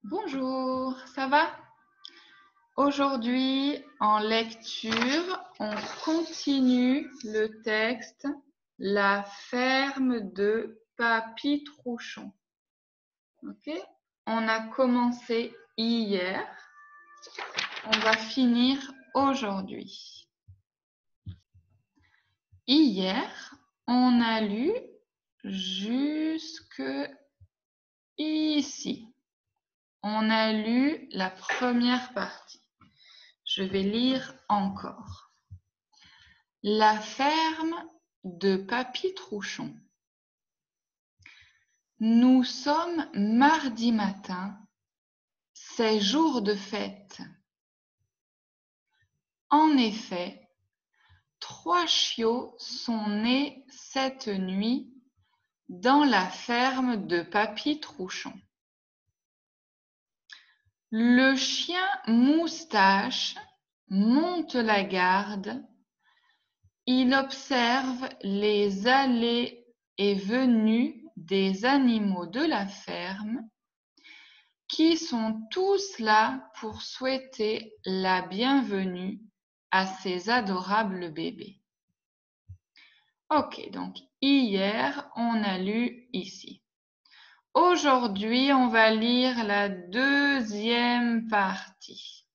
Bonjour, ça va? Aujourd'hui, en lecture, on continue le texte La ferme de Papy Trouchon. Ok? On a commencé hier, on va finir aujourd'hui. Hier, on a lu jusque ici. On a lu la première partie. Je vais lire encore. La ferme de Papy Trouchon. Nous sommes mardi matin, c'est jour de fête. En effet, 3 chiots sont nés cette nuit dans la ferme de Papy Trouchon. Le chien Moustache monte la garde. Il observe les allées et venues des animaux de la ferme qui sont tous là pour souhaiter la bienvenue à ces adorables bébés. Ok, donc hier, on a lu ici. Aujourd'hui, on va lire la deuxième partie.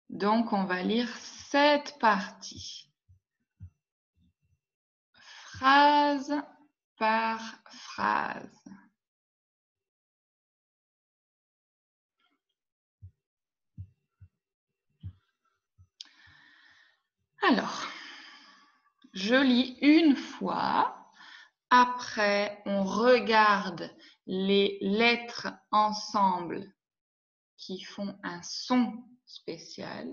Donc, on va lire cette partie. Phrase par phrase. Alors, je lis une fois. Après, on regarde les lettres ensemble qui font un son spécial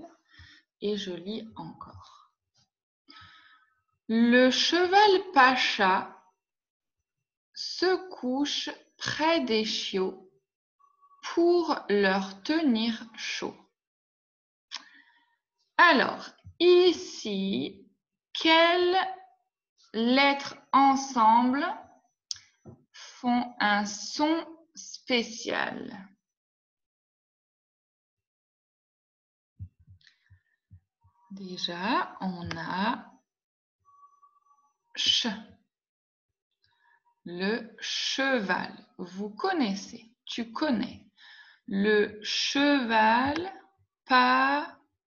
et je lis encore. Le cheval Pacha se couche près des chiots pour leur tenir chaud. Alors, ici, quelles lettres ensemble font un son spécial? Déjà, on a ch. Le cheval. Vous connaissez, tu connais. Le cheval Pacha.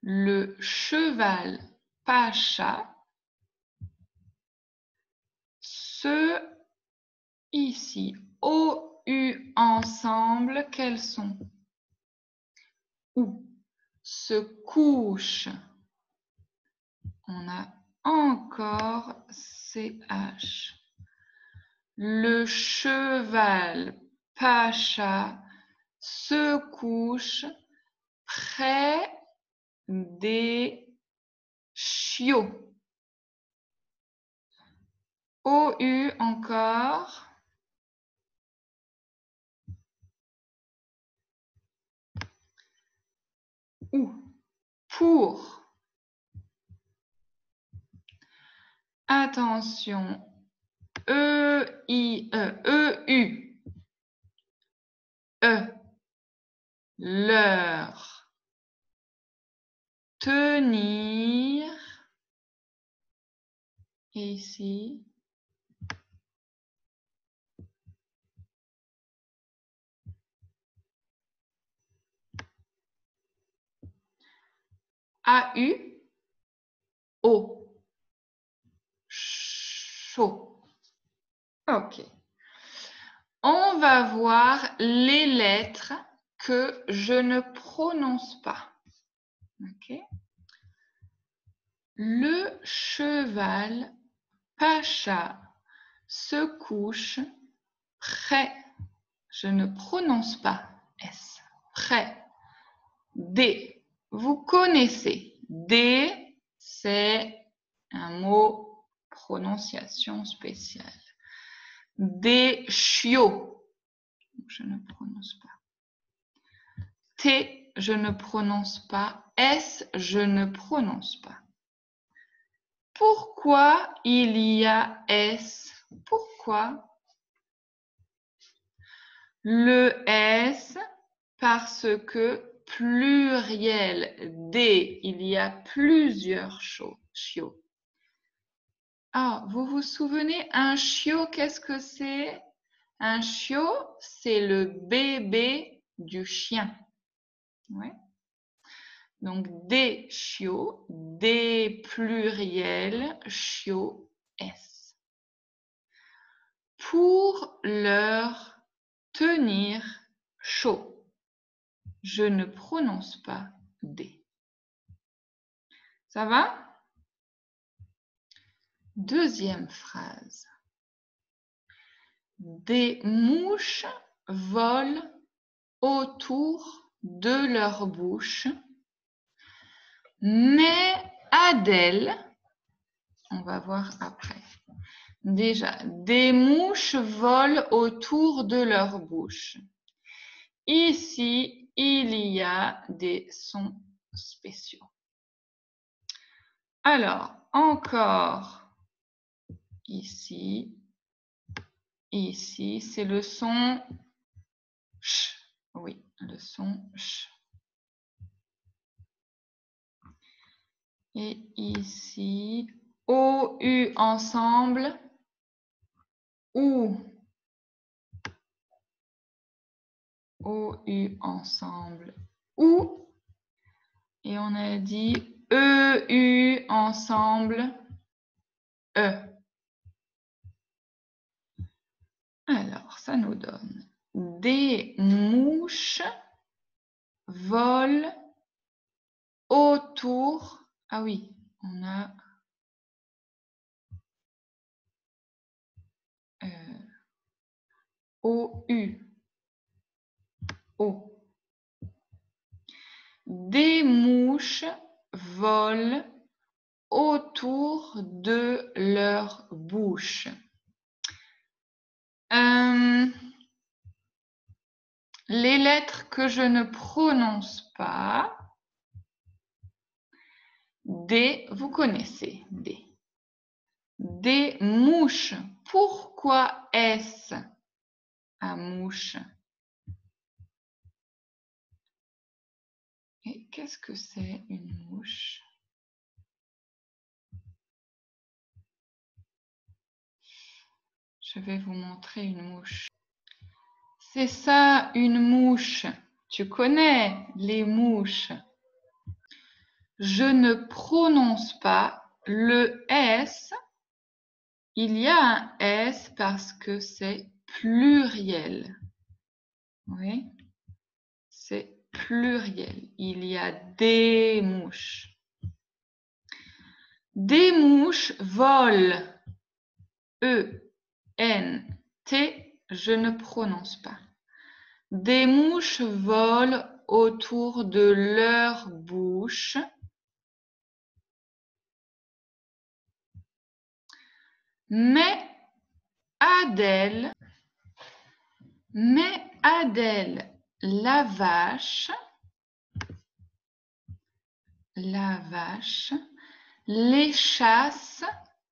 Le cheval Pacha ici, O-U ensemble, quels sont? Ou se couche. On a encore CH. Le cheval Pacha se couche près des chiots. OU encore. Ou pour. Attention. EU. Leur. Tenir. Et ici. AU. O. Chaud. Ok. On va voir les lettres que je ne prononce pas. Ok. Le cheval Pacha se couche près. Je ne prononce pas S. Près. D. Vous connaissez. D, c'est un mot prononciation spéciale. Des chiots. Je ne prononce pas. T, je ne prononce pas. S, je ne prononce pas. Pourquoi il y a S? Pourquoi? Le S, parce que pluriel. D, il y a plusieurs chiots. Ah, vous vous souvenez, un chiot, qu'est-ce que c'est? Un chiot, c'est le bébé du chien. Ouais. Donc, des chiots, des pluriels, chiots, S. Pour leur tenir chaud. Je ne prononce pas des. Ça va? Deuxième phrase. Des mouches volent autour de leur bouche, mais Adèle, on va voir après. Déjà, des mouches volent autour de leur bouche. Ici, il y a des sons spéciaux. Alors, encore ici, c'est le son ch. Oui, le son ch. Et ici, O, U ensemble, OU. O, U ensemble, OU. Et on a dit E, U ensemble, E. Alors, ça nous donne des mouches volent autour. Ah oui, on a O-U. O. Des mouches volent autour de leur bouche. Les lettres que je ne prononce pas, des, vous connaissez, des. Des mouches. Pourquoi est-ce un mouche? Et qu'est-ce que c'est une mouche? Je vais vous montrer une mouche. C'est ça, une mouche. Tu connais les mouches. Je ne prononce pas le S. Il y a un S parce que c'est pluriel. Oui, c'est pluriel. Il y a des mouches. Des mouches volent. E, N, T, je ne prononce pas. Des mouches volent autour de leur bouche. Mais Adèle, la vache, les chasse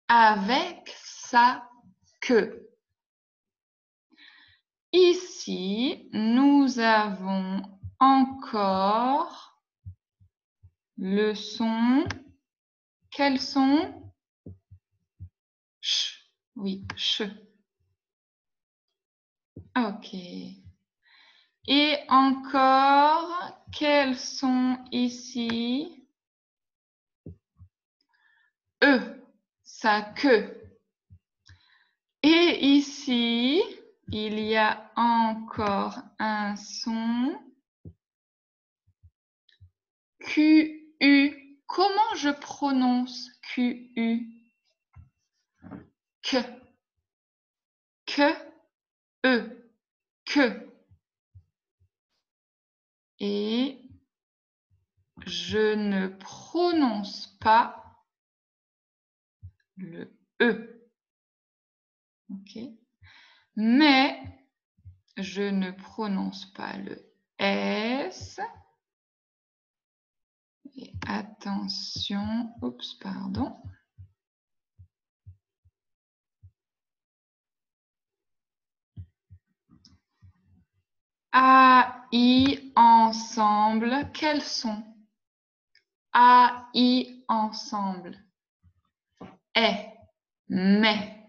avec sa queue. Ici, nous avons encore le son. Quel son? Ch. Oui, ch. Ok. Et encore, quels son ici? E, sa queue. Et ici, il y a encore un son QU. Comment je prononce QU? Que. E. Que. Et je ne prononce pas le E. Ok. Mais je ne prononce pas le S. Et attention, oups, pardon. A, I, ensemble. Quels sont? A, I, ensemble. Est, mais.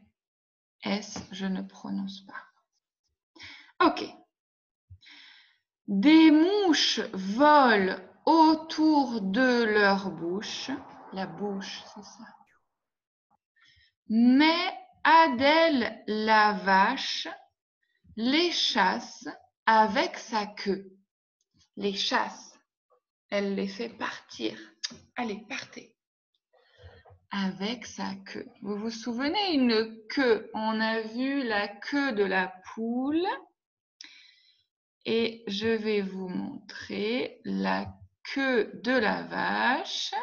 S, je ne prononce pas. Ok. Des mouches volent autour de leur bouche. La bouche, c'est ça. Mais Adèle la vache les chasse avec sa queue. Les chasse. Elle les fait partir. Allez, partez. Avec sa queue. Vous vous souvenez, une queue. On a vu la queue de la poule. Et je vais vous montrer la queue de la vache.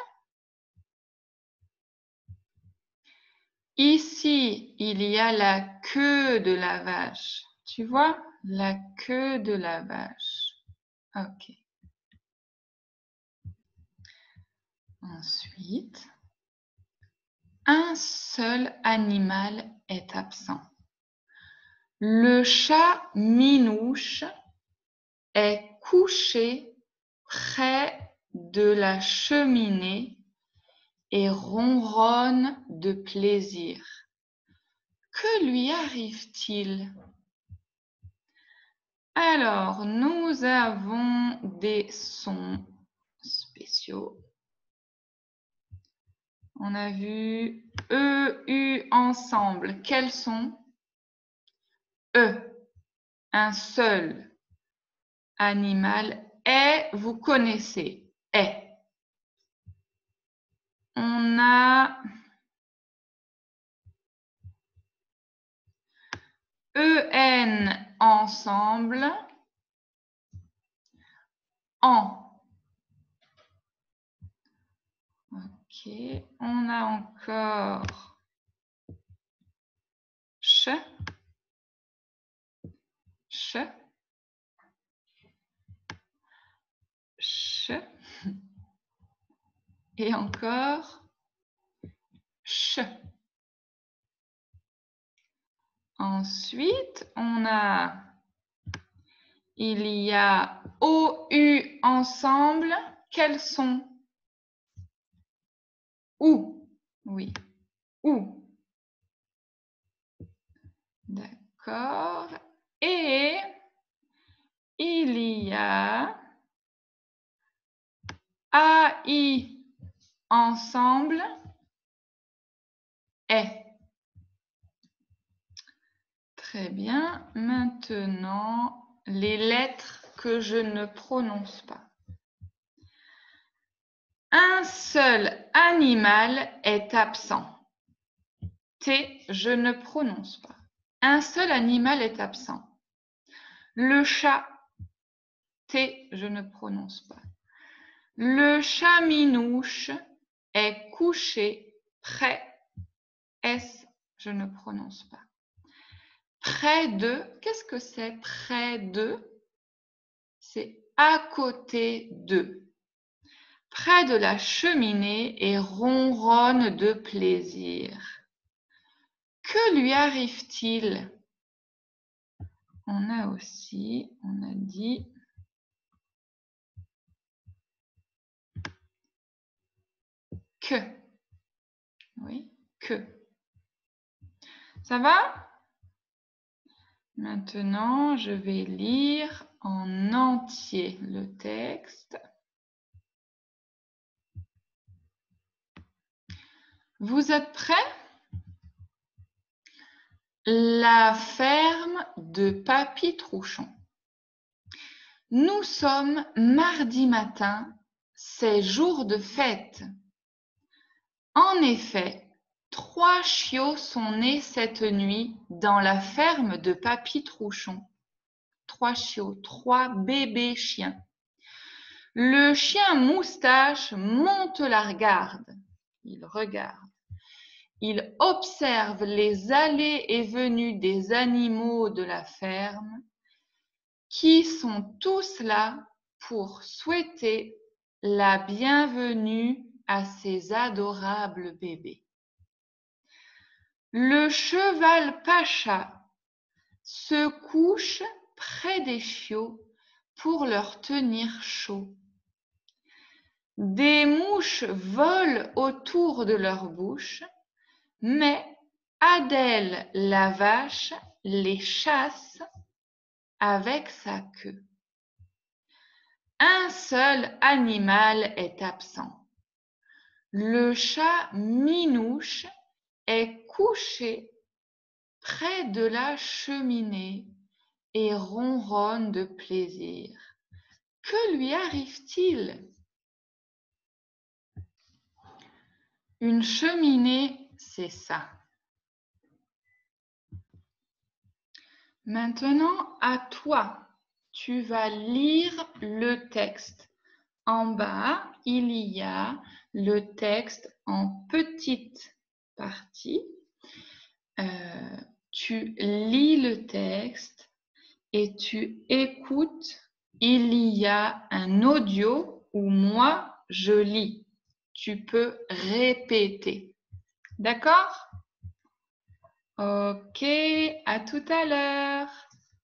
Ici, il y a la queue de la vache. Tu vois? La queue de la vache. Ok. Ensuite, un seul animal est absent. Le chat Minouche est couché près de la cheminée et ronronne de plaisir. Que lui arrive-t-il? Alors, nous avons des sons spéciaux. On a vu E, U ensemble. Quels sont? E, un seul animal. Est, vous connaissez. Est. On a EN ensemble. En. Ok. On a encore ch. Ch. Ch. Et encore ch. Ensuite, il y a OU ensemble. Quels sont? Ou. Oui. Ou. D'accord. Et il y a AI ensemble. Est. Très bien. Maintenant, les lettres que je ne prononce pas. Un seul animal est absent. T, je ne prononce pas. Un seul animal est absent. Le chat, T, je ne prononce pas. Le chat Minouche est couché près, S, je ne prononce pas. Près de, qu'est-ce que c'est près de? C'est à côté de. Près de la cheminée et ronronne de plaisir. Que lui arrive-t-il? On a dit que. Oui, que. Ça va? Maintenant, je vais lire en entier le texte. Vous êtes prêts? La ferme de Papy Trouchon. Nous sommes mardi matin, c'est jour de fête. En effet, 3 chiots sont nés cette nuit dans la ferme de Papy Trouchon. 3 chiots, 3 bébés chiens. Le chien Moustache monte la garde. Il regarde. Il observe les allées et venues des animaux de la ferme qui sont tous là pour souhaiter la bienvenue à ces adorables bébés. Le cheval Pacha se couche près des chiots pour leur tenir chaud. Des mouches volent autour de leur bouche, mais Adèle la vache les chasse avec sa queue. Un seul animal est absent. Le chat Minouche est couché près de la cheminée et ronronne de plaisir. Que lui arrive-t-il? Une cheminée, c'est ça. Maintenant, à toi, tu vas lire le texte. En bas, il y a le texte en petites parties. Tu lis le texte et tu écoutes. Il y a un audio où moi, je lis. Tu peux répéter. D'accord? Ok, à tout à l'heure.